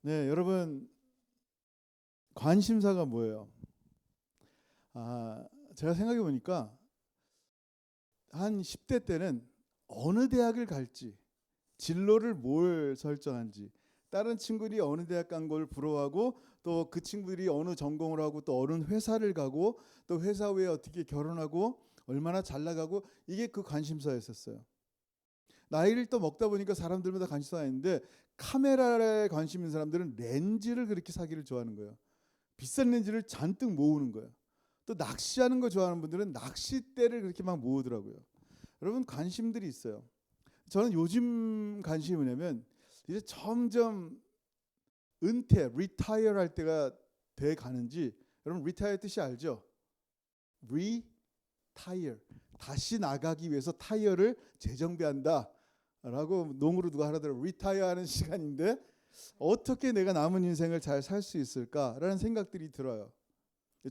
네, 여러분 관심사가 뭐예요? 제가 생각해 보니까 한 10대 때는 어느 대학을 갈지, 진로를 뭘 설정한지, 다른 친구들이 어느 대학 간 걸 부러워하고 또 그 친구들이 어느 전공을 하고 또 어느 회사를 가고 또 회사 후에 어떻게 결혼하고 얼마나 잘 나가고 이게 그 관심사였었어요. 나이를 또 먹다 보니까 사람들마다 관심사가 있는데 카메라에 관심 있는 사람들은 렌즈를 그렇게 사기를 좋아하는 거예요. 비싼 렌즈를 잔뜩 모으는 거예요. 또 낚시하는 거 좋아하는 분들은 낚싯대를 그렇게 막 모으더라고요. 여러분 관심들이 있어요. 저는 요즘 관심이 뭐냐면 이제 점점 은퇴, 리타이어 할 때가 돼 가는지. 여러분 리타이어 뜻이 알죠? 리타이어, 다시 나가기 위해서 타이어를 재정비한다 라고 농으로 누가 하더라고요. 리타이어 하는 시간인데 어떻게 내가 남은 인생을 잘 살 수 있을까라는 생각들이 들어요.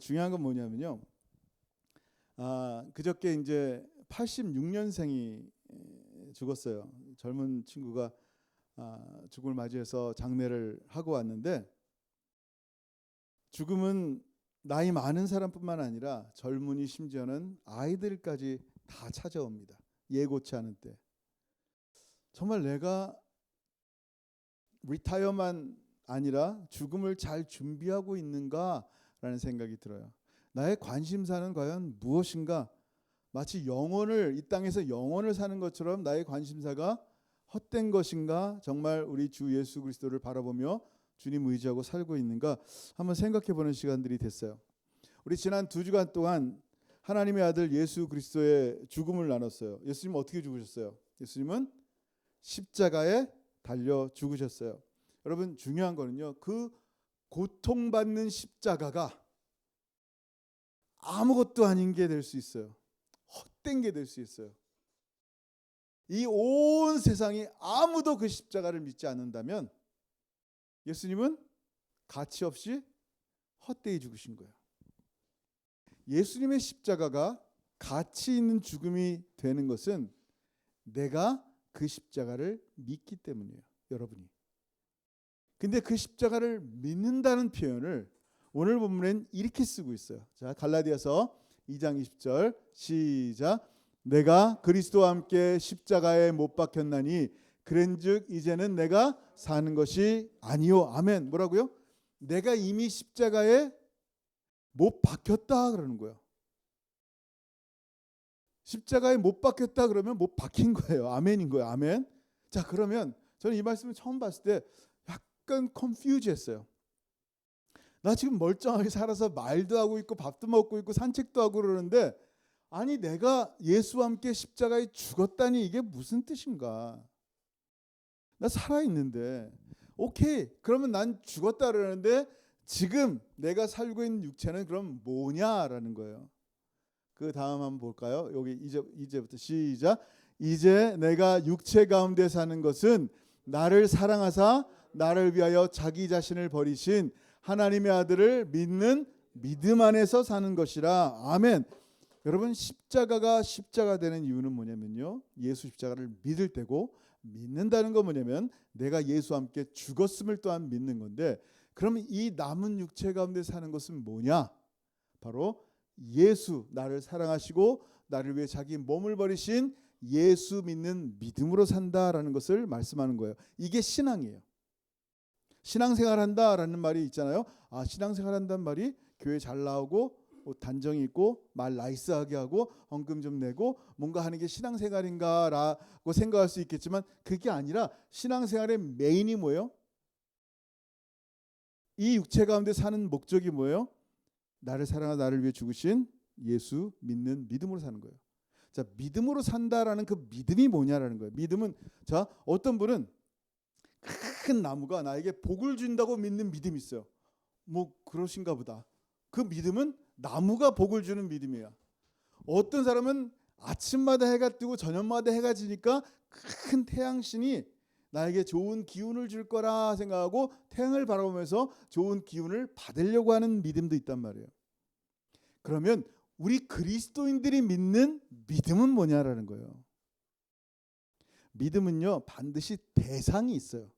중요한 건 뭐냐면요. 그저께 이제 86년생이 죽었어요. 젊은 친구가 죽음을 맞이해서 장례를 하고 왔는데, 죽음은 나이 많은 사람뿐만 아니라 젊은이, 심지어는 아이들까지 다 찾아옵니다. 예고치 않은 때. 정말 내가 리타이어만 아니라 죽음을 잘 준비하고 있는가라는 생각이 들어요. 나의 관심사는 과연 무엇인가? 마치 영혼을, 이 땅에서 영혼을 사는 것처럼 나의 관심사가 헛된 것인가? 정말 우리 주 예수 그리스도를 바라보며 주님 의지하고 살고 있는가? 한번 생각해 보는 시간들이 됐어요. 우리 지난 2주간 동안 하나님의 아들 예수 그리스도의 죽음을 나눴어요. 예수님은 어떻게 죽으셨어요? 예수님은 십자가에 달려 죽으셨어요. 여러분 중요한 거는요, 그 고통받는 십자가가 아무것도 아닌 게 될 수 있어요. 헛된 게 될 수 있어요. 이 온 세상이 아무도 그 십자가를 믿지 않는다면 예수님은 가치 없이 헛되이 죽으신 거예요. 예수님의 십자가가 가치 있는 죽음이 되는 것은 내가 그 십자가를 믿기 때문이에요. 여러분이. 근데 그 십자가를 믿는다는 표현을 오늘 본문엔 이렇게 쓰고 있어요. 자, 갈라디아서 2장 20절 시작. 내가 그리스도와 함께 십자가에 못 박혔나니 그런즉 이제는 내가 사는 것이 아니요. 아멘. 뭐라고요? 내가 이미 십자가에 못 박혔다 그러는 거예요. 십자가에 못 박혔다 그러면 못 박힌 거예요. 아멘인 거예요. 아멘. 자, 그러면 저는 이 말씀을 처음 봤을 때 약간 컨퓨즈했어요. 나 지금 멀쩡하게 살아서 말도 하고 있고 밥도 먹고 있고 산책도 하고 그러는데, 아니 내가 예수와 함께 십자가에 죽었다니 이게 무슨 뜻인가? 나 살아있는데, 오케이, 그러면 난 죽었다 그러는데 지금 내가 살고 있는 육체는 그럼 뭐냐라는 거예요. 그 다음 한번 볼까요? 여기 이제부터 시작. 이제 내가 육체 가운데 사는 것은 나를 사랑하사 나를 위하여 자기 자신을 버리신 하나님의 아들을 믿는 믿음 안에서 사는 것이라. 아멘. 여러분 십자가가 십자가 되는 이유는 뭐냐면요, 예수 십자가를 믿을 때고, 믿는다는 건 뭐냐면 내가 예수와 함께 죽었음을 또한 믿는 건데, 그러면 이 남은 육체 가운데 사는 것은 뭐냐? 바로 예수, 나를 사랑하시고 나를 위해 자기 몸을 버리신 예수 믿는 믿음으로 산다라는 것을 말씀하는 거예요. 이게 신앙이에요. 신앙생활한다라는 말이 있잖아요. 신앙생활 한다는 말이 교회 잘 나오고 단정이 있고 말 나이스하게 하고 헌금 좀 내고 뭔가 하는 게 신앙생활인가라고 생각할 수 있겠지만, 그게 아니라 신앙생활의 메인이 뭐예요? 이 육체 가운데 사는 목적이 뭐예요? 나를 사랑하 나를 위해 죽으신 예수 믿는 믿음으로 사는 거예요. 자, 믿음으로 산다라는 그 믿음이 뭐냐라는 거예요. 믿음은, 자, 어떤 분은 큰 나무가 나에게 복을 준다고 믿는 믿음이 있어요. 뭐 그러신가 보다. 그 믿음은 나무가 복을 주는 믿음이야. 어떤 사람은 아침마다 해가 뜨고 저녁마다 해가 지니까 큰 태양신이 나에게 좋은 기운을 줄 거라 생각하고 태양을 바라보면서 좋은 기운을 받으려고 하는 믿음도 있단 말이에요. 그러면 우리 그리스도인들이 믿는 믿음은 뭐냐라는 거예요. 믿음은요, 반드시 대상이 있어요.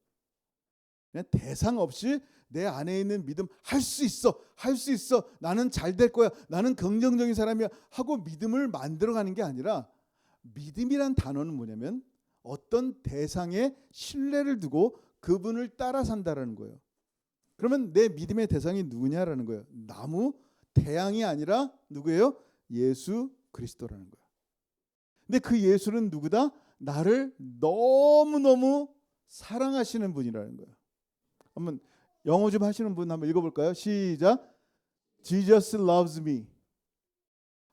그냥 대상 없이 내 안에 있는 믿음, 할 수 있어, 할 수 있어, 나는 잘 될 거야, 나는 긍정적인 사람이야 하고 믿음을 만들어가는 게 아니라, 믿음이란 단어는 뭐냐면 어떤 대상에 신뢰를 두고 그분을 따라 산다라는 거예요. 그러면 내 믿음의 대상이 누구냐라는 거예요. 나무, 태양이 아니라 누구예요? 예수 그리스도라는 거예요. 근데 그 예수는 누구다? 나를 너무너무 사랑하시는 분이라는 거예요. 한번 영어 좀 하시는 분 한번 읽어볼까요? 시작. Jesus loves me.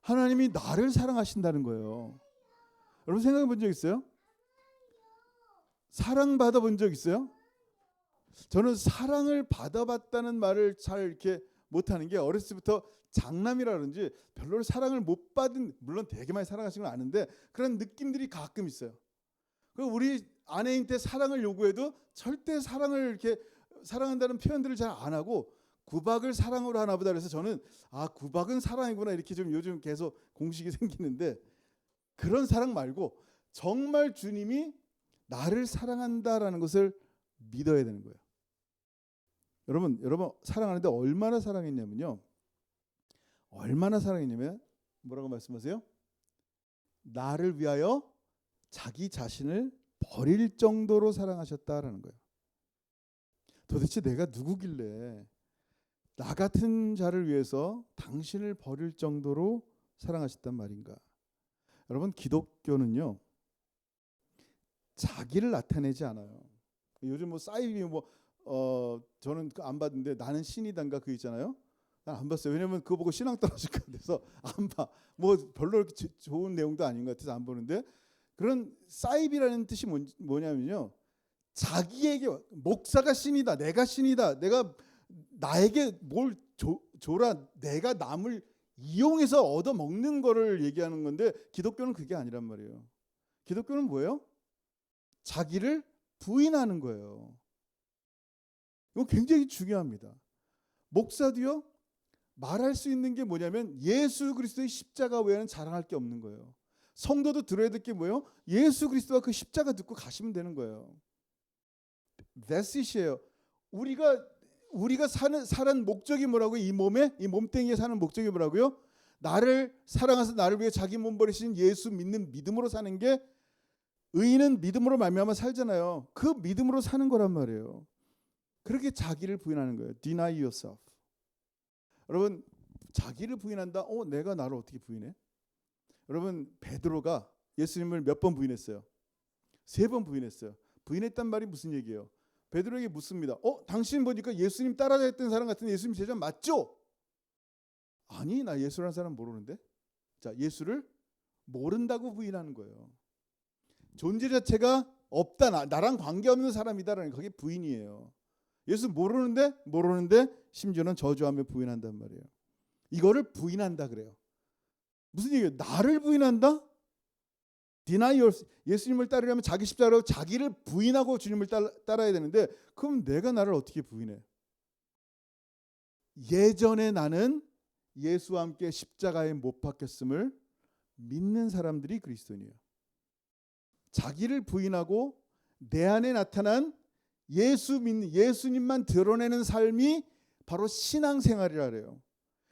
하나님이 나를 사랑하신다는 거예요. 여러분 생각해 본 적 있어요? 사랑받아 본 적 있어요? 저는 사랑을 받아봤다는 말을 잘 이렇게 못하는 게, 어렸을 때부터 장남이라든지 별로 사랑을 못 받은, 물론 되게 많이 사랑하시는 건 아는데 그런 느낌들이 가끔 있어요. 우리 아내한테 사랑을 요구해도 절대 사랑을 이렇게 사랑한다는 표현들을 잘 안 하고 구박을 사랑으로 하나 보다, 그래서 저는 구박은 사랑이구나 이렇게 좀 요즘 계속 공식이 생기는데, 그런 사랑 말고 정말 주님이 나를 사랑한다라는 것을 믿어야 되는 거예요. 여러분 사랑하는데 얼마나 사랑했냐면요. 얼마나 사랑했냐면 뭐라고 말씀하세요? 나를 위하여 자기 자신을 버릴 정도로 사랑하셨다라는 거예요. 도대체 내가 누구길래 나 같은 자를 위해서 당신을 버릴 정도로 사랑하셨단 말인가? 여러분 기독교는요, 자기를 나타내지 않아요. 요즘 뭐 사이비 저는 안 봤는데 나는 신이단가 그 있잖아요. 난 안 봤어요. 왜냐면 그거 보고 신앙 떨어질 것 같아서 안 봐. 뭐 별로 그렇게 좋은 내용도 아닌 것 같아서 안 보는데, 그런 사이비라는 뜻이 뭐냐면요, 자기에게 목사가 신이다, 내가 신이다, 내가 나에게 뭘 줘라, 내가 남을 이용해서 얻어 먹는 거를 얘기하는 건데, 기독교는 그게 아니란 말이에요. 기독교는 뭐예요? 자기를 부인하는 거예요. 이거 굉장히 중요합니다. 목사도요, 말할 수 있는 게 뭐냐면 예수 그리스도의 십자가 외에는 자랑할 게 없는 거예요. 성도도 들어야 될 게 뭐예요? 예수 그리스도와 그 십자가 듣고 가시면 되는 거예요. That's it이에요. 우리가 사는 목적이 뭐라고요? 이 몸뚱이에 사는 목적이 뭐라고요? 나를 사랑해서 나를 위해 자기 몸 버리신 예수 믿는 믿음으로 사는 게, 의인은 믿음으로 말미암아 살잖아요. 그 믿음으로 사는 거란 말이에요. 그렇게 자기를 부인하는 거예요. Deny yourself. 여러분 자기를 부인한다. 내가 나를 어떻게 부인해? 여러분 베드로가 예수님을 몇 번 부인했어요? 3번 부인했어요. 부인했단 말이 무슨 얘기예요? 베드로에게 묻습니다. 당신 보니까 예수님 따라다녔던 사람 같은데 예수님 제자 맞죠? 아니, 나 예수라는 사람 모르는데. 자, 예수를 모른다고 부인하는 거예요. 존재 자체가 없다, 나랑 관계없는 사람이다라는, 그게 부인이에요. 예수 모르는데 심지어는 저주하며 부인한단 말이에요. 이거를 부인한다 그래요. 무슨 얘기예요? 나를 부인한다? Deny yourself. 예수님을 따르려면 자기 십자가로 자기를 부인하고 주님을 따라야 되는데, 그럼 내가 나를 어떻게 부인해? 예전에 나는 예수와 함께 십자가에 못 박혔음을 믿는 사람들이 그리스도인이에요. 자기를 부인하고 내 안에 나타난 예수님만 드러내는 삶이 바로 신앙생활이라 그래요.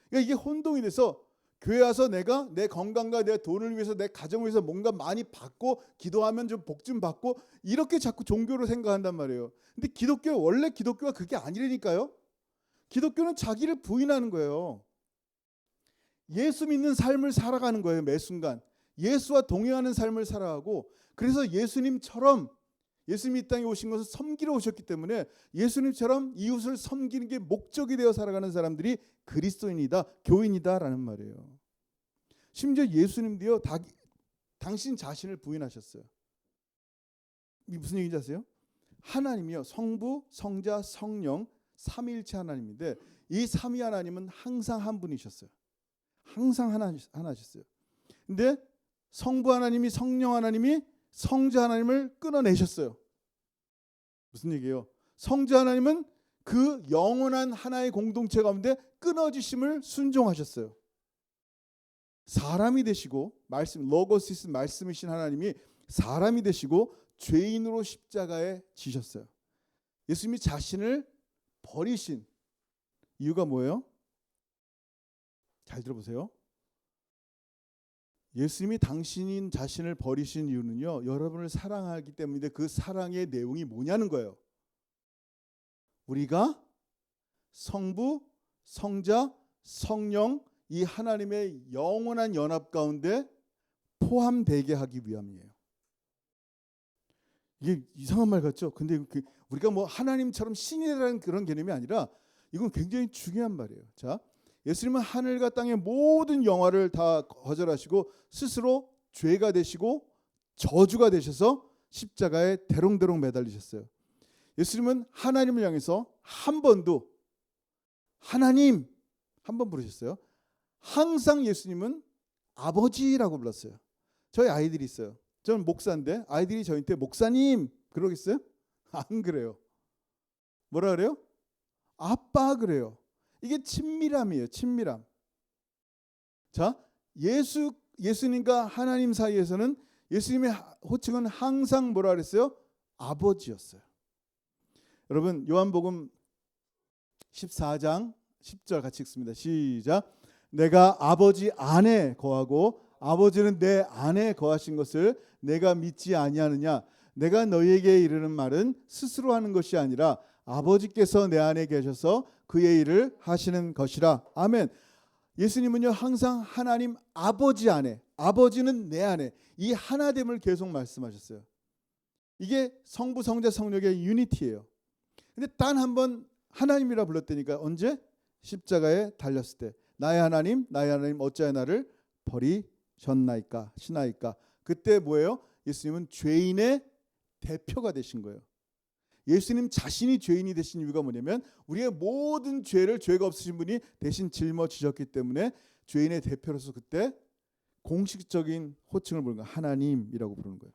그러니까 이게 혼동이 돼서 교회 와서 내가 내 건강과 내 돈을 위해서, 내 가정을 위해서 뭔가 많이 받고 기도하면 좀 복 좀 받고, 이렇게 자꾸 종교로 생각한단 말이에요. 근데 원래 기독교가 그게 아니라니까요. 기독교는 자기를 부인하는 거예요. 예수 믿는 삶을 살아가는 거예요. 매 순간 예수와 동행하는 삶을 살아가고, 그래서 예수님처럼, 예수님이 이 땅에 오신 것은 섬기러 오셨기 때문에 예수님처럼 이웃을 섬기는 게 목적이 되어 살아가는 사람들이 그리스도인이다, 교인이다라는 말이에요. 심지어 예수님도요, 당신 자신을 부인하셨어요. 이게 무슨 얘기인지 아세요? 하나님이요, 성부, 성자, 성령 삼위일체 하나님인데, 이 삼위 하나님은 항상 한 분이셨어요. 항상 하나셨어요. 근데 성부 하나님이, 성령 하나님이 성자 하나님을 끊어내셨어요. 무슨 얘기예요? 성자 하나님은 그 영원한 하나의 공동체 가운데 끊어지심을 순종하셨어요. 사람이 되시고, 로고시스 말씀이신 하나님이 사람이 되시고 죄인으로 십자가에 지셨어요. 예수님이 자신을 버리신 이유가 뭐예요? 잘 들어보세요. 예수님이 당신인 자신을 버리신 이유는요, 여러분을 사랑하기 때문인데 그 사랑의 내용이 뭐냐는 거예요. 우리가 성부, 성자, 성령 이 하나님의 영원한 연합 가운데 포함되게 하기 위함이에요. 이게 이상한 말 같죠? 근데 우리가 뭐 하나님처럼 신이라는 그런 개념이 아니라 이건 굉장히 중요한 말이에요. 자, 예수님은 하늘과 땅의 모든 영화를 다 거절하시고 스스로 죄가 되시고 저주가 되셔서 십자가에 대롱대롱 매달리셨어요. 예수님은 하나님을 향해서 한 번도 하나님 한 번 부르셨어요. 항상 예수님은 아버지라고 불렀어요. 저희 아이들이 있어요. 저는 목사인데 아이들이 저한테 목사님 그러겠어요? 안 그래요. 뭐라 그래요? 아빠 그래요. 이게 친밀함이에요. 친밀함. 자, 예수님과 하나님 사이에서는 예수님의 호칭은 항상 뭐라 그랬어요? 아버지였어요. 여러분 요한복음 14장 10절 같이 읽습니다. 시작. 내가 아버지 안에 거하고 아버지는 내 안에 거하신 것을 내가 믿지 아니하느냐. 내가 너희에게 이르는 말은 스스로 하는 것이 아니라 아버지께서 내 안에 계셔서 그의 일을 하시는 것이라. 아멘. 예수님은요 항상 하나님 아버지 안에, 아버지는 내 안에, 이 하나됨을 계속 말씀하셨어요. 이게 성부, 성자, 성령의 유니티예요. 근데 단 한 번 하나님이라 불렀다니까. 언제? 십자가에 달렸을 때. 나의 하나님 어찌하여 나를 버리셨나이까 시나이까. 그때 뭐예요? 예수님은 죄인의 대표가 되신 거예요. 예수님 자신이 죄인이 되신 이유가 뭐냐면 우리의 모든 죄를 죄가 없으신 분이 대신 짊어지셨기 때문에 죄인의 대표로서 그때 공식적인 호칭을 부르는 거예요. 하나님이라고 부르는 거예요.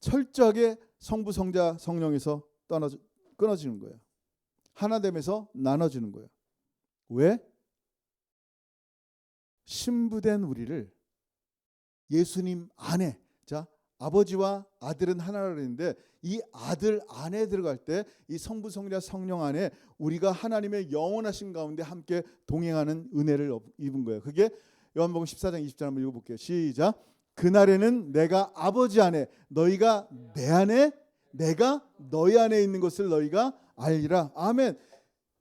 철저하게 성부, 성자, 성령에서 끊어지는 거예요. 하나됨에서 나눠지는 거예요. 왜? 신부된 우리를 예수님 안에, 자, 아버지와 아들은 하나라 그랬는데 이 아들 안에 들어갈 때 이 성부, 성자, 성령 안에 우리가 하나님의 영원하신 가운데 함께 동행하는 은혜를 입은 거예요. 그게 요한복음 14장 20절 한번 읽어볼게요. 시작. 그날에는 내가 아버지 안에 너희가 내 안에 내가 너희 안에 있는 것을 너희가 알리라. 아멘.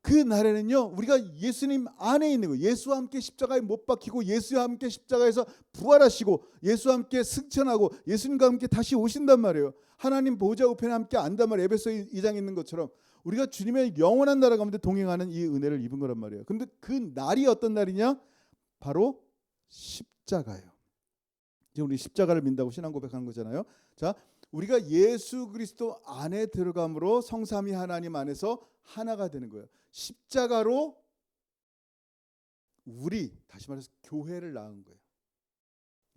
그 날에는요 우리가 예수님 안에 있는 거예요. 예수와 함께 십자가에 못 박히고 예수와 함께 십자가에서 부활하시고 예수와 함께 승천하고 예수님과 함께 다시 오신단 말이에요. 하나님 보좌 우편에 함께 앉단 말이에요. 에베소 2장에 있는 것처럼 우리가 주님의 영원한 나라 가운데 동행하는 이 은혜를 입은 거란 말이에요. 근데 그 날이 어떤 날이냐? 바로 십자가예요. 지금 우리 십자가를 민다고 신앙 고백하는 거잖아요. 자, 우리가 예수 그리스도 안에 들어감으로 성삼위 하나님 안에서 하나가 되는 거예요. 십자가로 우리, 다시 말해서 교회를 낳은 거예요.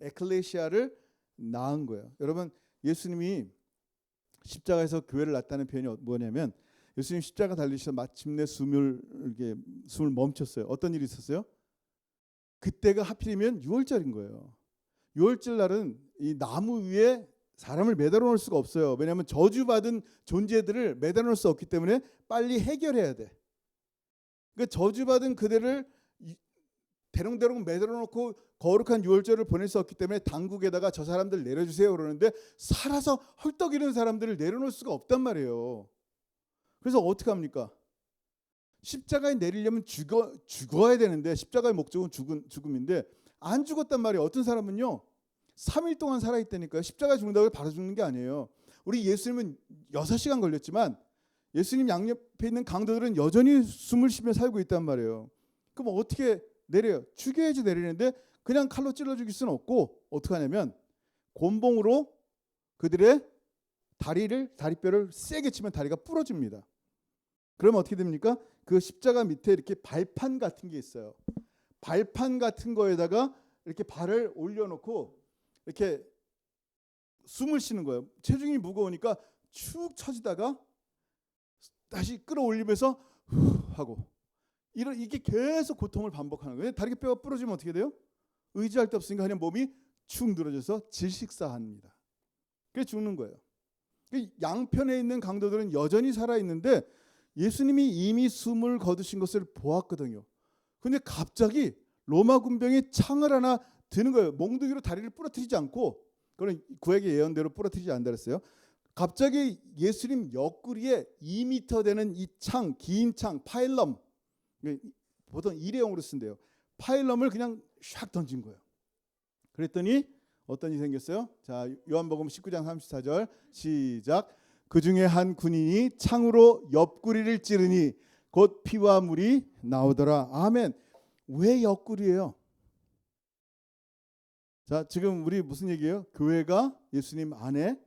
에클레시아를 낳은 거예요. 여러분, 예수님이 십자가에서 교회를 낳았다는 표현이 뭐냐면 예수님 십자가 달리셔서 마침내 숨을 멈췄어요. 어떤 일이 있었어요? 그때가 하필이면 6월절인 거예요. 6월절 날은 이 나무 위에 사람을 매달아 놓을 수가 없어요. 왜냐하면 저주받은 존재들을 매달아 놓을 수 없기 때문에 빨리 해결해야 돼. 그러니까 저주받은 그들을 대롱대롱 매달아 놓고 거룩한 유월절을 보낼 수 없기 때문에 당국에다가 저 사람들 내려주세요 그러는데 살아서 헐떡 이는 사람들을 내려놓을 수가 없단 말이에요. 그래서 어떻게 합니까? 십자가에 내리려면 죽어야 되는데 십자가의 목적은 죽음인데 안 죽었단 말이에요. 어떤 사람은요 3일 동안 살아있다니까요. 십자가에 죽는다고 바로 죽는 게 아니에요. 우리 예수님은 6시간 걸렸지만 예수님 양옆에 있는 강도들은 여전히 숨을 쉬며 살고 있단 말이에요. 그럼 어떻게 내려요? 죽여야지 내리는데 그냥 칼로 찔러 죽일 수는 없고 어떻게 하냐면 곤봉으로 그들의 다리뼈를 세게 치면 다리가 부러집니다. 그러면 어떻게 됩니까? 그 십자가 밑에 이렇게 발판 같은 게 있어요. 발판 같은 거에다가 이렇게 발을 올려놓고 이렇게 숨을 쉬는 거예요. 체중이 무거우니까 축 처지다가 다시 끌어올리면서 후 하고 이게 계속 고통을 반복하는 거예요. 다리뼈가 부러지면 어떻게 돼요? 의지할 데 없으니까 그냥 몸이 축 늘어져서 질식사합니다. 그게 죽는 거예요. 그 양편에 있는 강도들은 여전히 살아 있는데 예수님이 이미 숨을 거두신 것을 보았거든요. 근데 갑자기 로마 군병이 창을 하나 드는 거예요. 몽둥이로 다리를 부러뜨리지 않고, 그건 구약의 예언대로 부러뜨리지 않는다 그랬어요. 갑자기 예수님 옆구리에 2m 되는 이 창, 긴 창, 파일럼, 보통 일회용으로 쓴대요. 파일럼을 그냥 샥 던진 거예요. 그랬더니 어떤 일이 생겼어요? 자, 요한복음 19장 34절 시작. 그 중에 한 군인이 창으로 옆구리를 찌르니 곧 피와 물이 나오더라. 아멘. 왜 옆구리예요? 자, 지금 우리 무슨 얘기예요? 교회가 예수님 안에,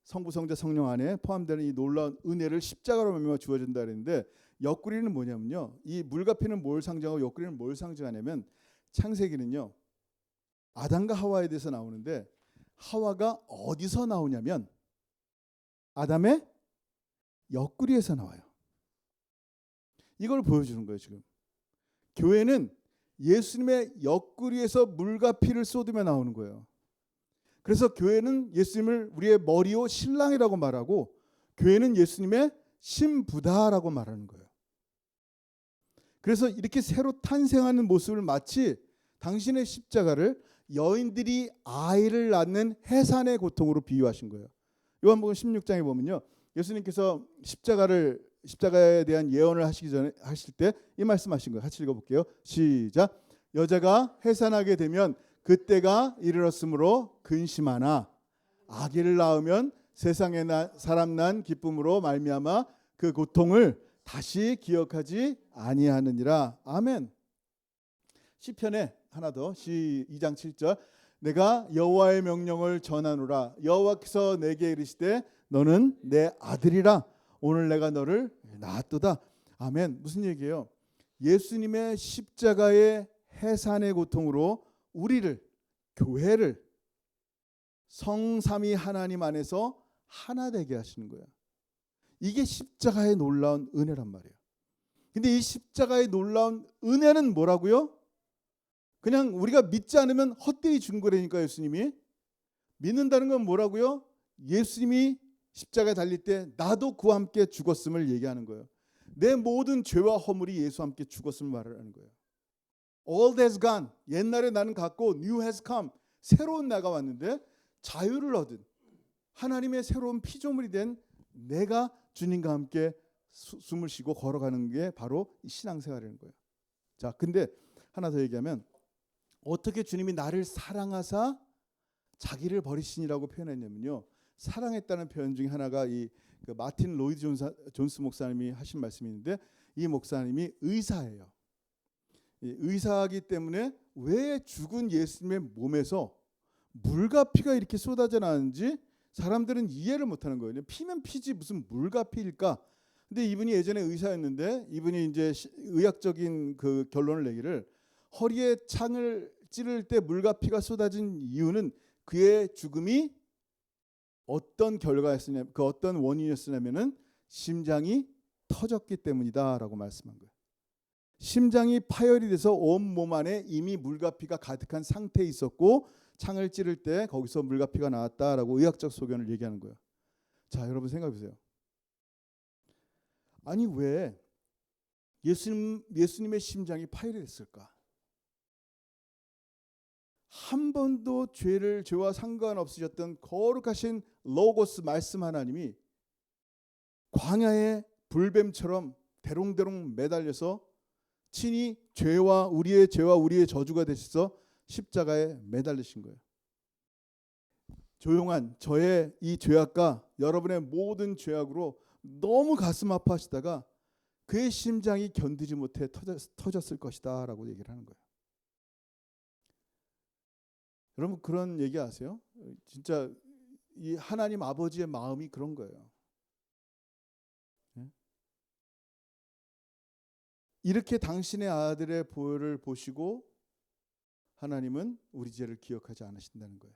성부, 성자, 성령 안에 포함되는 이 놀라운 은혜를 십자가로 말미암아 주어진다 그랬는데, 옆구리는 뭐냐면요, 이 물가피는 뭘 상징하고 옆구리는 뭘 상징하냐면, 창세기는요 아담과 하와에 대해서 나오는데, 하와가 어디서 나오냐면 아담의 옆구리에서 나와요. 이걸 보여주는 거예요. 지금 교회는 예수님의 옆구리에서 물과 피를 쏟으며 나오는 거예요. 그래서 교회는 예수님을 우리의 머리요 신랑이라고 말하고, 교회는 예수님의 신부다라고 말하는 거예요. 그래서 이렇게 새로 탄생하는 모습을 마치 당신의 십자가를 여인들이 아이를 낳는 해산의 고통으로 비유하신 거예요. 요한복음 16장에 보면요, 예수님께서 십자가에 대한 예언을 하시기 전에 하실 때 이 말씀하신 거예요. 같이 읽어볼게요. 시작. 여자가 해산하게 되면 그때가 이르렀으므로 근심하나 아기를 낳으면 세상에 사람 난 기쁨으로 말미암아 그 고통을 다시 기억하지 아니하느니라. 아멘. 시편에 하나 더, 2장 7절. 내가 여호와의 명령을 전하노라. 여호와께서 내게 이르시되 너는 내 아들이라. 오늘 내가 너를 낳았도다. 아멘. 무슨 얘기예요? 예수님의 십자가의 해산의 고통으로 우리를, 교회를 성삼위 하나님 안에서 하나 되게 하시는 거예요. 이게 십자가의 놀라운 은혜란 말이에요. 근데 이 십자가의 놀라운 은혜는 뭐라고요? 그냥 우리가 믿지 않으면 헛되이 준 거라니까. 예수님이 믿는다는 건 뭐라고요? 예수님이 십자가에 달릴 때 나도 그와 함께 죽었음을 얘기하는 거예요. 내 모든 죄와 허물이 예수와 함께 죽었음을 말하는 거예요. Old has gone. 옛날에 나는 갔고 new has come. 새로운 나가 왔는데 자유를 얻은 하나님의 새로운 피조물이 된 내가 주님과 함께 숨을 쉬고 걸어가는 게 바로 이 신앙생활이라는 거예요. 자, 근데 하나 더 얘기하면, 어떻게 주님이 나를 사랑하사 자기를 버리시니라고 표현했냐면요, 사랑했다는 표현 중에 하나가 그 마틴 로이드 존스 목사님이 하신 말씀이 있는데, 이 목사님이 의사예요. 의사이기 때문에 왜 죽은 예수님의 몸에서 물과 피가 이렇게 쏟아져 나는지 사람들은 이해를 못하는 거예요. 피면 피지 무슨 물과 피일까? 근데 이분이 예전에 의사였는데, 이분이 이제 의학적인 그 결론을 내기를, 허리에 창을 찌를 때 물과 피가 쏟아진 이유는 그의 죽음이 어떤 결과였으냐, 그 어떤 원인이었으냐면은 심장이 터졌기 때문이다라고 말씀한 거예요. 심장이 파열이 돼서 온 몸 안에 이미 물과 피가 가득한 상태에 있었고, 창을 찌를 때 거기서 물과 피가 나왔다라고 의학적 소견을 얘기하는 거예요. 자, 여러분 생각해 보세요. 아니 왜 예수님의 심장이 파열이 됐을까? 한 번도 죄와 상관없으셨던 거룩하신 로고스 말씀 하나님이 광야에 불뱀처럼 대롱대롱 매달려서 친히 우리의 죄와 우리의 저주가 되셔서 십자가에 매달리신 거예요. 조용한 저의 이 죄악과 여러분의 모든 죄악으로 너무 가슴 아파하시다가 그의 심장이 견디지 못해 터졌을 것이다 라고 얘기를 하는 거예요. 여러분 그런 얘기 아세요? 진짜 이 하나님 아버지의 마음이 그런 거예요. 이렇게 당신의 아들의 보혈을 보시고 하나님은 우리 죄를 기억하지 않으신다는 거예요.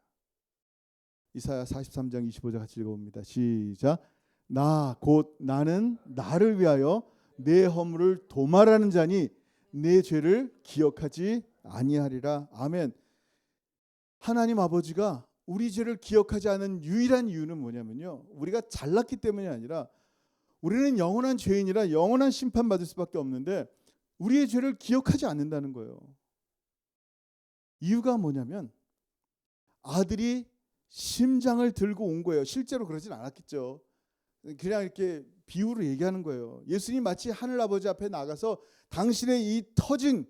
이사야 43장 25절 같이 읽어봅니다. 시작. 나는 나를 위하여 내 허물을 도말하는 자니 내 죄를 기억하지 아니하리라. 아멘. 하나님 아버지가 우리 죄를 기억하지 않은 유일한 이유는 뭐냐면요, 우리가 잘났기 때문이 아니라 우리는 영원한 죄인이라 영원한 심판받을 수밖에 없는데 우리의 죄를 기억하지 않는다는 거예요. 이유가 뭐냐면 아들이 심장을 들고 온 거예요. 실제로 그러진 않았겠죠. 그냥 이렇게 비유로 얘기하는 거예요. 예수님 마치 하늘 아버지 앞에 나가서 당신의 이 터진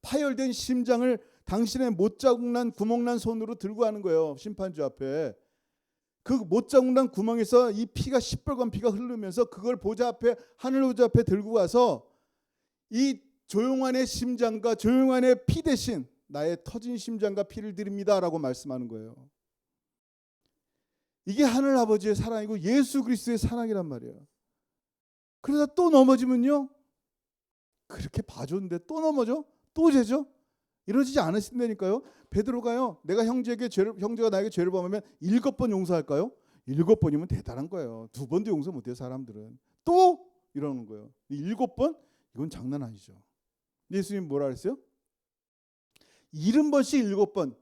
파열된 심장을 당신의 못자국난 구멍난 손으로 들고 가는 거예요. 심판주 앞에. 그 못자국난 구멍에서 이 피가 시뻘건 피가 흐르면서 그걸 보좌 앞에, 하늘 보좌 앞에 들고 가서 이 조용한의 심장과 조용한의 피 대신 나의 터진 심장과 피를 드립니다라고 말씀하는 거예요. 이게 하늘 아버지의 사랑이고 예수 그리스도의 사랑이란 말이에요. 그러다 또 넘어지면요, 그렇게 봐줬는데 또 넘어져? 또 죄죠? 이러지 않으신다니까요. 베드로가요, 내가 형제가 나에게 죄를 범하면 7번 용서할까요? 7번이면 대단한 거예요. 2번도 용서 못해요, 사람들은. 또 이러는 거예요. 7번? 이건 장난 아니죠. 예수님 뭐라 그랬어요? 70번씩 7번,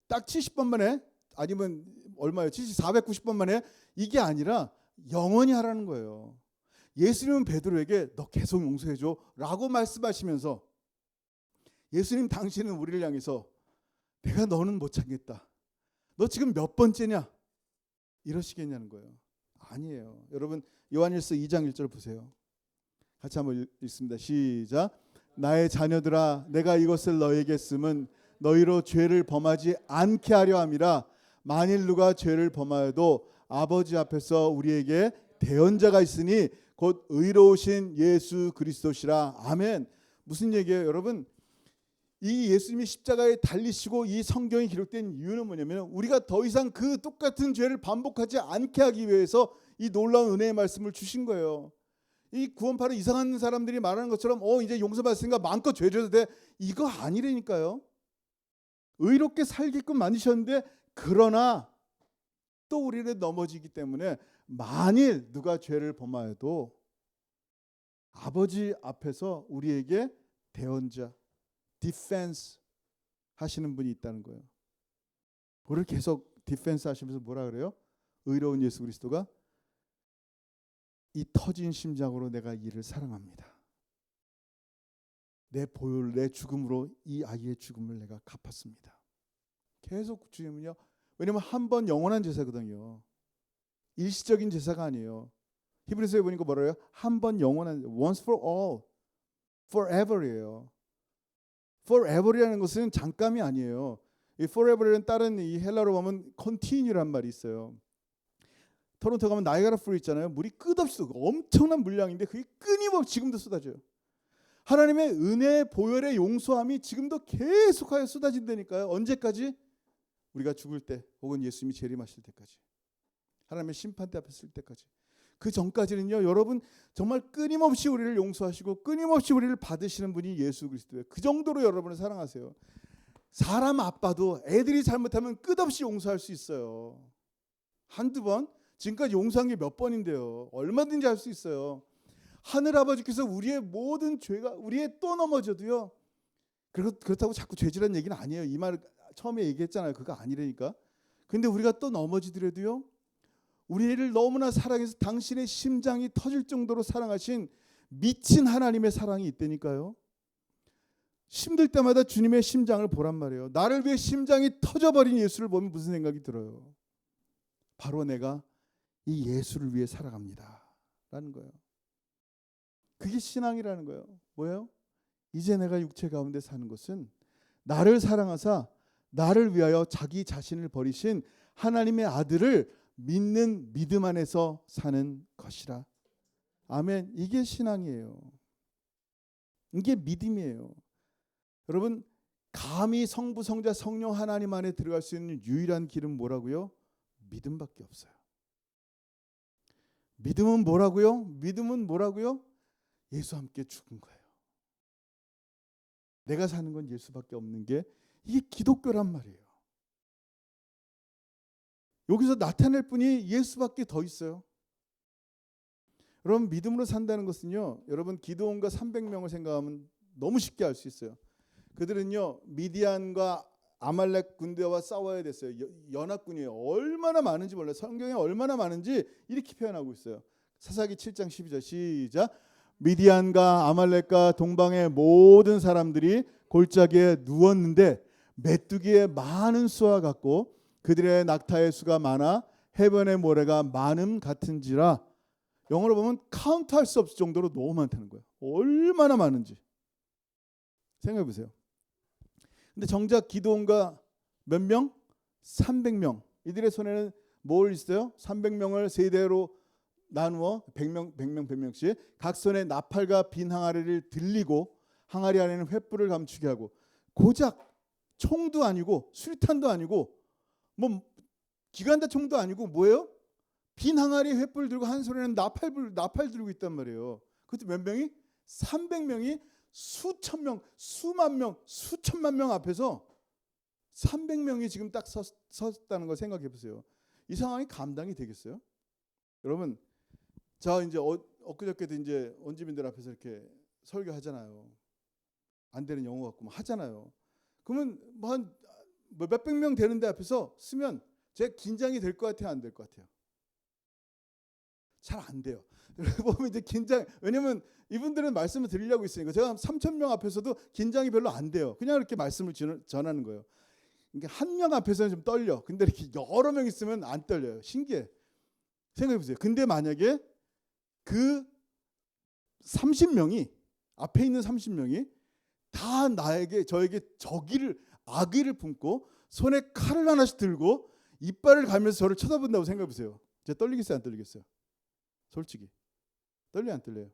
딱 70번 만에, 아니면 얼마예요? 490번 만에, 이게 아니라 영원히 하라는 거예요. 예수님은 베드로에게 너 계속 용서해줘 라고 말씀하시면서 예수님 당신은 우리를 향해서 내가 너는 못 참겠다, 너 지금 몇 번째냐, 이러시겠냐는 거예요. 아니에요. 여러분 요한일서 2장 1절 보세요. 같이 한번 읽습니다. 시작. 나의 자녀들아, 내가 이것을 너에게 쓰면 너희로 죄를 범하지 않게 하려 함이라. 만일 누가 죄를 범하여도 아버지 앞에서 우리에게 대언자가 있으니 곧 의로우신 예수 그리스도시라. 아멘. 무슨 얘기예요, 여러분? 이 예수님이 십자가에 달리시고 이 성경이 기록된 이유는 뭐냐면 우리가 더 이상 그 똑같은 죄를 반복하지 않게 하기 위해서 이 놀라운 은혜의 말씀을 주신 거예요. 이 구원파로 이상한 사람들이 말하는 것처럼 이제 용서받았으니까 마음껏 죄 져도 돼, 이거 아니라니까요. 의롭게 살게끔 만드셨는데, 그러나 또 우리는 넘어지기 때문에 만일 누가 죄를 범하여도 아버지 앞에서 우리에게 대언자, 디펜스 하시는 분이 있다는 거예요. 우리를 계속 디펜스 하시면서 뭐라 그래요? 의로운 예수 그리스도가 이 터진 심장으로 내가 이를 사랑합니다. 내 보혈, 내 죽음으로 이 아이의 죽음을 내가 갚았습니다. 계속 주님은요. 왜냐하면 한 번 영원한 제사거든요. 일시적인 제사가 아니에요. 히브리서에 보니까 뭐라고요? 한 번 영원한, once for all, forever이에요. forever이라는 것은 잠깐이 아니에요. 이 forever이라는 다른 이 헬라로 보면 continue란 말이 있어요. 토론토 가면 나이아가라 풀 있잖아요. 물이 끝없이 쏟고 엄청난 물량인데 그게 끊임없이 지금도 쏟아져요. 하나님의 은혜, 보혈의 용서함이 지금도 계속하여 쏟아진다니까요. 언제까지? 우리가 죽을 때, 혹은 예수님이 재림하실 때까지, 하나님의 심판대 앞에 쓸 때까지. 그 전까지는요, 여러분 정말 끊임없이 우리를 용서하시고 끊임없이 우리를 받으시는 분이 예수 그리스도예요. 그 정도로 여러분을 사랑하세요. 사람 아빠도 애들이 잘못하면 끝없이 용서할 수 있어요. 한두 번? 지금까지 용서한 게 몇 번인데요. 얼마든지 할 수 있어요. 하늘 아버지께서 우리의 모든 죄가, 우리의 또 넘어져도요, 그렇다고 자꾸 죄질한 얘기는 아니에요. 이 말을 처음에 얘기했잖아요. 그거 아니라니까. 근데 우리가 또 넘어지더라도요, 우리를 너무나 사랑해서 당신의 심장이 터질 정도로 사랑하신 미친 하나님의 사랑이 있다니까요. 힘들 때마다 주님의 심장을 보란 말이에요. 나를 위해 심장이 터져버린 예수를 보면 무슨 생각이 들어요? 바로 내가 이 예수를 위해 살아갑니다 라는 거예요. 그게 신앙이라는 거예요. 뭐예요? 이제 내가 육체 가운데 사는 것은 나를 사랑하사 나를 위하여 자기 자신을 버리신 하나님의 아들을 믿는 믿음 안에서 사는 것이라. 아멘. 이게 신앙이에요. 이게 믿음이에요. 여러분, 감히 성부, 성자, 성령 하나님 안에 들어갈 수 있는 유일한 길은 뭐라고요? 믿음밖에 없어요. 믿음은 뭐라고요? 믿음은 뭐라고요? 예수와 함께 죽은 거예요. 내가 사는 건 예수밖에 없는 게 이게 기독교란 말이에요. 여기서 나타낼 분이 예수밖에 더 있어요. 여러분, 믿음으로 산다는 것은요, 여러분 기드온과 300명을 생각하면 너무 쉽게 알 수 있어요. 그들은요, 미디안과 아말렉 군대와 싸워야 됐어요. 연합군이에요. 얼마나 많은지 몰라요. 성경에 얼마나 많은지 이렇게 표현하고 있어요. 사사기 7장 12절 시작. 미디안과 아말렉과 동방의 모든 사람들이 골짜기에 누웠는데 메뚜기의 많은 수와 같고 그들의 낙타의 수가 많아 해변의 모래가 많음 같은지라. 영어로 보면 카운트할 수 없을 정도로 너무 많다는 거예요. 얼마나 많은지 생각해 보세요. 근데 정작 기드온과 몇 명? 300명. 이들의 손에는 뭘 있어요? 300명을 세대로 나누어 100명씩 각 손에 나팔과 빈 항아리를 들리고 항아리 안에는 횃불을 감추게 하고, 고작 총도 아니고 수류탄도 아니고 뭐 기관다 총도 아니고 뭐예요? 빈 항아리에 횃불 들고 한 손에는 나팔 들고 있단 말이에요. 그것도 몇 명이? 300명이 수천 명, 수만 명, 수천만 명 앞에서 300명이 지금 딱 섰다는 걸 생각해 보세요. 이 상황이 감당이 되겠어요? 여러분, 자 이제 엊그저께도 이제 원주민들 앞에서 이렇게 설교하잖아요. 안 되는 영어 갖고 뭐 하잖아요. 그러면 뭐 한 몇백 명 되는 데 앞에서 쓰면 제가 긴장이 될 것 같아요, 안 될 것 같아요? 잘 안 돼요. 보면 이제 긴장, 왜냐면 이분들은 말씀을 드리려고 있으니까. 제가 3,000명 앞에서도 긴장이 별로 안 돼요. 그냥 이렇게 말씀을 전하는 거예요. 그러니까 한 명 앞에서는 좀 떨려. 근데 이렇게 여러 명 있으면 안 떨려요. 신기해. 생각해 보세요. 근데 만약에 그 30명이 앞에 있는 30명이 다 저에게 악의를 품고 손에 칼을 하나씩 들고 이빨을 갈면서 저를 쳐다본다고 생각해 보세요. 제가 떨리겠어요, 안 떨리겠어요? 솔직히 떨려요, 안 떨려요?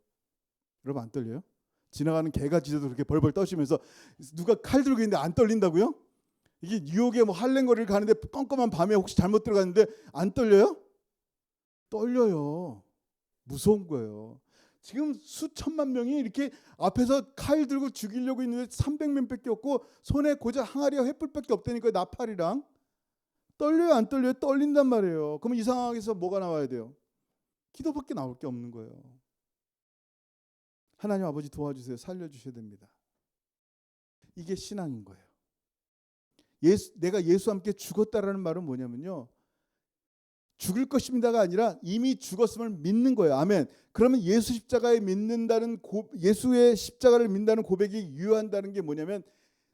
여러분, 안 떨려요? 지나가는 개가 짖어도 그렇게 벌벌 떠시면서 누가 칼 들고 있는데 안 떨린다고요? 이게 뉴욕에 뭐 할렘거리를 가는데 껌껌한 밤에 혹시 잘못 들어갔는데 안 떨려요? 떨려요. 무서운 거예요. 지금 수천만 명이 이렇게 앞에서 칼 들고 죽이려고 있는데 300명밖에 없고 손에 고작 항아리와 횃불밖에 없다니까. 나팔이랑. 떨려요, 안 떨려요? 떨린단 말이에요. 그럼 이 상황에서 뭐가 나와야 돼요? 기도밖에 나올 게 없는 거예요. 하나님 아버지 도와주세요. 살려주셔야 됩니다. 이게 신앙인 거예요. 내가 예수와 함께 죽었다라는 말은 뭐냐면요, 죽을 것입니다가 아니라 이미 죽었음을 믿는 거예요. 아멘. 그러면 예수 십자가에 믿는다는 예수의 십자가를 믿는다는 고백이 유효한다는 게 뭐냐면,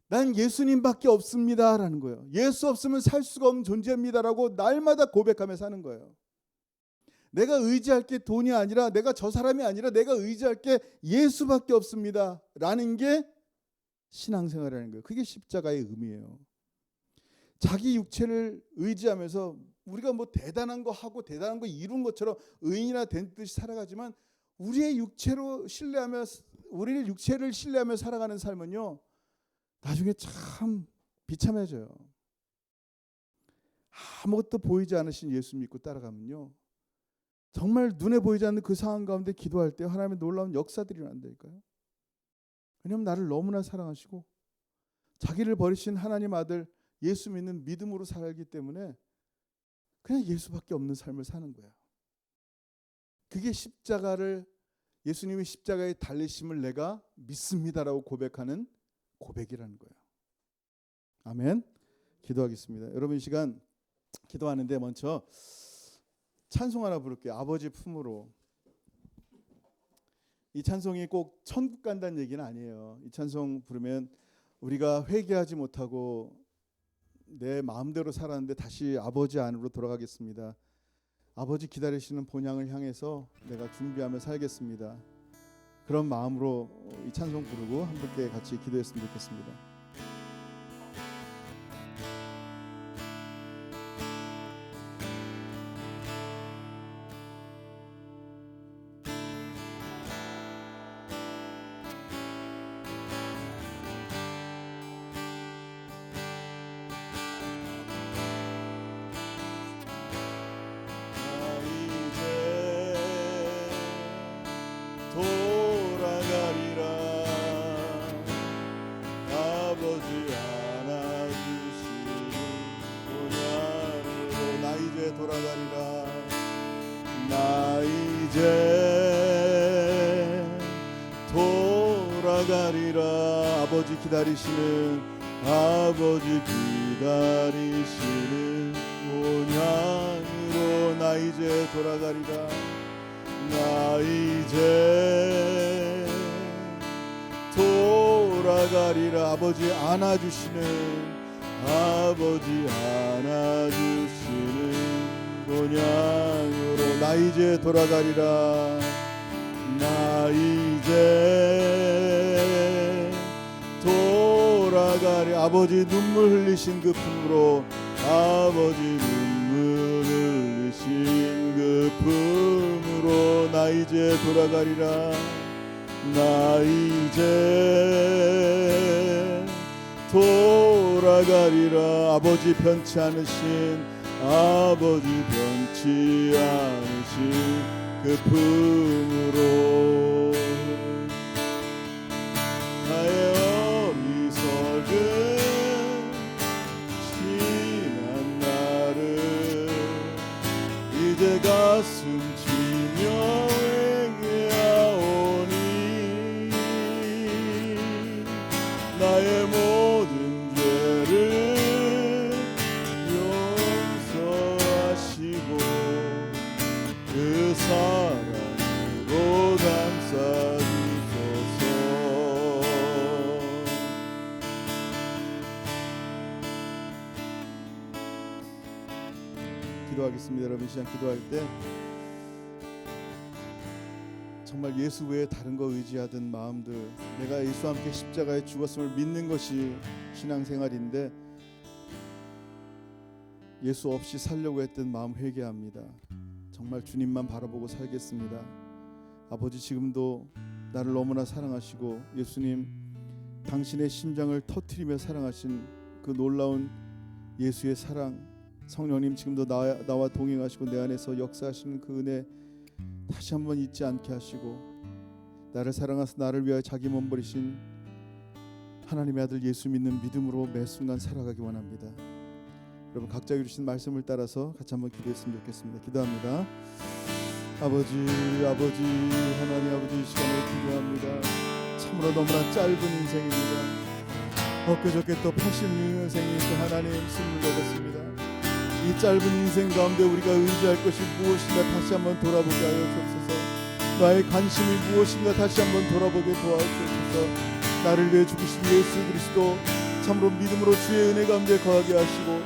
난 예수님밖에 없습니다라는 거예요. 예수 없으면 살 수가 없는 존재입니다라고 날마다 고백하며 사는 거예요. 내가 의지할 게 돈이 아니라, 내가 저 사람이 아니라 내가 의지할 게 예수밖에 없습니다라는 게 신앙생활이라는 거예요. 그게 십자가의 의미예요. 자기 육체를 의지하면서 우리가 뭐 대단한 거 하고 대단한 거 이룬 것처럼 의인이나 된 듯이 살아가지만, 우리의 육체를 신뢰하며 살아가는 삶은요, 나중에 참 비참해져요. 아무것도 보이지 않으신 예수 믿고 따라가면요, 정말 눈에 보이지 않는 그 상황 가운데 기도할 때 하나님의 놀라운 역사들이 일어난다니까요. 왜냐하면 나를 너무나 사랑하시고 자기를 버리신 하나님 아들 예수 믿는 믿음으로 살기 때문에 그냥 예수밖에 없는 삶을 사는 거야. 그게 예수님의 십자가에 달리심을 내가 믿습니다라고 고백하는 고백이라는 거예요. 아멘. 기도하겠습니다. 여러분, 이 시간 기도하는데 먼저 찬송 하나 부를게요. 아버지 품으로. 이 찬송이 꼭 천국 간다는 얘기는 아니에요. 이 찬송 부르면 우리가 회개하지 못하고 내 마음대로 살았는데 다시 아버지 안으로 돌아가겠습니다. 아버지 기다리시는 본향을 향해서 내가 준비하며 살겠습니다. 그런 마음으로 이 찬송 부르고 함께 같이 기도했으면 좋겠습니다. 나 이제 돌아가리라. 아버지 기다리시는 아버지 기다리시는 본향으로 나 이제 돌아가리라. 나 이제 돌아가리라. 아버지 안아주시는, 아버지 안아주시는 본향으로 나 이제 돌아가리라. 나 이제 돌아가리. 아버지 눈물 흘리신 그 품으로, 아버지 눈물 흘리신 그 품으로 나 이제 돌아가리라. 나 이제 돌아가리라. 아버지 변치 않으신, 아버지 변치 않으신 그 품으로 나의 어리석은 지난 나를 이제 가슴 치며 회개하오니 나의 모든 죄를 용서하시고 그 사랑으로 감싸주소서. 기도하겠습니다. 여러분, 이 시간 기도할 때 정말 예수 외에 다른 거 의지하던 마음들, 내가 예수와 함께 십자가에 죽었음을 믿는 것이 신앙생활인데 예수 없이 살려고 했던 마음 회개합니다. 정말 주님만 바라보고 살겠습니다. 아버지, 지금도 나를 너무나 사랑하시고 예수님 당신의 심장을 터뜨리며 사랑하신 그 놀라운 예수의 사랑, 성령님 지금도 나와 동행하시고 내 안에서 역사하시는 그 은혜 다시 한번 잊지 않게 하시고, 나를 사랑하사 나를 위하여 자기 몸 버리신 하나님의 아들 예수 믿는 믿음으로 매 순간 살아가기 원합니다. 여러분, 각자 주신 말씀을 따라서 같이 한번 기도했으면 좋겠습니다. 기도합니다. 아버지 하나님 아버지, 이 시간에 기도합니다. 참으로 너무나 짧은 인생입니다. 엊그저께 또 86년생이 또 하나님 숨을 거뒀습니다. 이 짧은 인생 가운데 우리가 의지할 것이 무엇인가 다시 한번 돌아보게 하여 주옵소서. 나의 관심이 무엇인가 다시 한번 돌아보게 도와주옵소서. 나를 위해 죽으신 예수 그리스도 참으로 믿음으로 주의 은혜 가운데 거하게 하시고,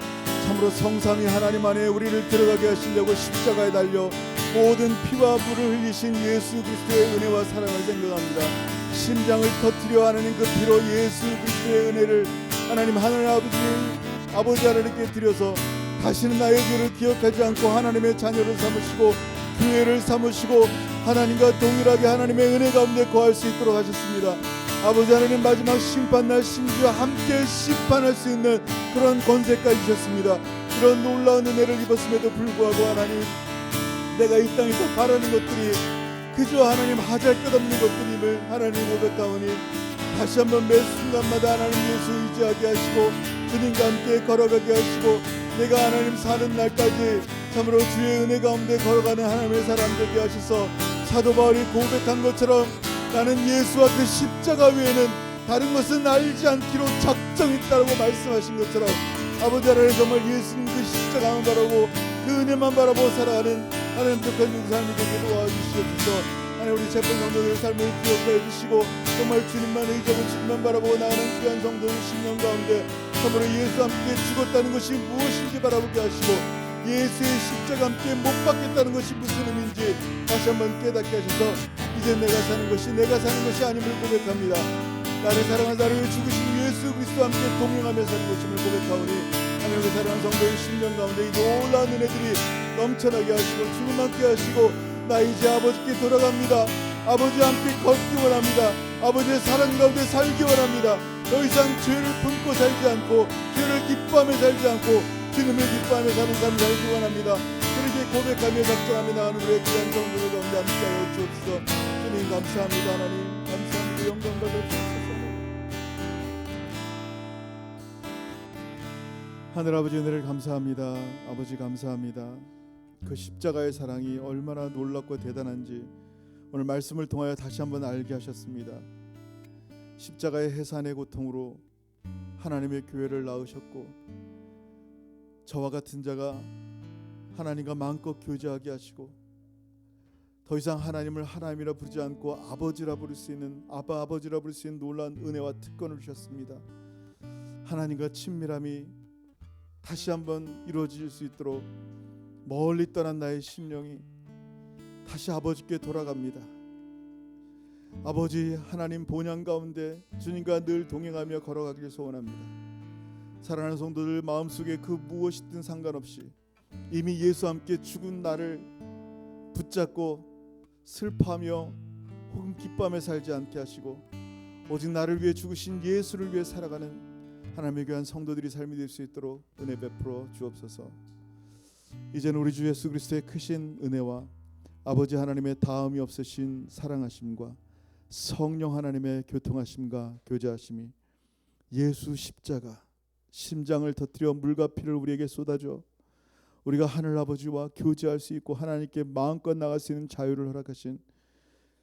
참으로 성삼위 하나님 안에 우리를 들어가게 하시려고 십자가에 달려 모든 피와 물을 흘리신 예수 그리스도의 은혜와 사랑을 생각합니다. 심장을 터뜨려 하나님 그 피로 예수 그리스도의 은혜를 하나님 하늘 아버지 하나님께 드려서 다시는 나의 죄를 기억하지 않고 하나님의 자녀를 삼으시고 교회를 삼으시고 하나님과 동일하게 하나님의 은혜 가운데 거할 수 있도록 하셨습니다. 아버지 하나님, 마지막 심판날 심지어 함께 심판할 수 있는 그런 권세까지 주셨습니다. 이런 놀라운 은혜를 입었음에도 불구하고 하나님, 내가 이 땅에서 바라는 것들이 그저 하나님 하잘것없는 것들임을 하나님 고백하오니, 다시 한번 매 순간마다 하나님 예수 의지하게 하시고 주님과 함께 걸어가게 하시고, 내가 하나님 사는 날까지 참으로 주의 은혜 가운데 걸어가는 하나님의 사람 되게 하셔서, 사도 바울이 고백한 것처럼 나는 예수와 그 십자가 외에는 다른 것은 알지 않기로 작정했다라고 말씀하신 것처럼, 아버지 하나님 정말 예수님 그 십자가만 바라보고 그 은혜만 바라보고 살아가는 하나님 독한 삶이 되게 도와주시옵소서. 하나님, 우리 재판 성도들의 삶을 기억해 주시고 정말 주님만 의지하고 주님만 바라보고 나가는 귀한 성도들 10년 가운데 참으로 예수와 함께 죽었다는 것이 무엇인지 바라보게 하시고, 예수의 십자가 함께 못 박겠다는 것이 무슨 의미인지 다시 한번 깨닫게 하셔서 이제 내가 사는 것이 아님을 고백합니다. 나를 사랑한 나를 위해 죽으신 예수 그리스도와 함께 동행하며 사는 것임을 고백하오니, 하나님의 사랑하는 성도의 10년 가운데 이 놀라운 은혜들이 넘쳐나게 하시고 주님 함께 하시고, 나 이제 아버지께 돌아갑니다. 아버지와 함께 걷기 원합니다. 아버지의 사랑 가운데 살기 원합니다. 더 이상 죄를 품고 살지 않고 죄를 기뻐하며 살지 않고 주님을 기뻐하며 사는 삶을 살기 원합니다. 그렇게 고백하며 작정하며 나가는 우리의 귀한 성도들 가운데 함께하여 주옵소서. 주님 감사합니다. 하나님 감사합니다. 영광 받아주옵소서. 하늘 아버지 은혜를 감사합니다. 아버지 감사합니다. 그 십자가의 사랑이 얼마나 놀랍고 대단한지 오늘 말씀을 통하여 다시 한번 알게 하셨습니다. 십자가의 해산의 고통으로 하나님의 교회를 낳으셨고 저와 같은 자가 하나님과 마음껏 교제하게 하시고 더 이상 하나님을 하나님이라 부르지 않고 아버지라 부를 수 있는 아버지라 부를 수 있는 놀라운 은혜와 특권을 주셨습니다. 하나님과 친밀함이 다시 한번 이루어질 수 있도록 멀리 떠난 나의 심령이 다시 아버지께 돌아갑니다. 아버지 하나님 본향 가운데 주님과 늘 동행하며 걸어가기를 소원합니다. 사랑하는 성도들 마음속에 그 무엇이든 상관없이 이미 예수와 함께 죽은 나를 붙잡고 슬퍼하며 혹은 기뻐하며 살지 않게 하시고 오직 나를 위해 죽으신 예수를 위해 살아가는 하나님의 귀한 성도들이 삶이 될 수 있도록 은혜 베풀어 주옵소서. 이제는 우리 주 예수 그리스도의 크신 은혜와 아버지 하나님의 다음이 없으신 사랑하심과 성령 하나님의 교통하심과 교제하심이 예수 십자가 심장을 터뜨려 물과 피를 우리에게 쏟아줘 우리가 하늘 아버지와 교제할 수 있고 하나님께 마음껏 나갈 수 있는 자유를 허락하신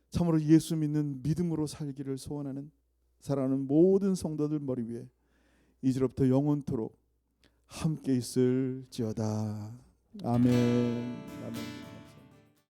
참으로 예수 믿는 믿음으로 살기를 소원하는 사랑하는 모든 성도들 머리 위에 이제로부터 영원토록 함께 있을지어다. 아멘. 아멘.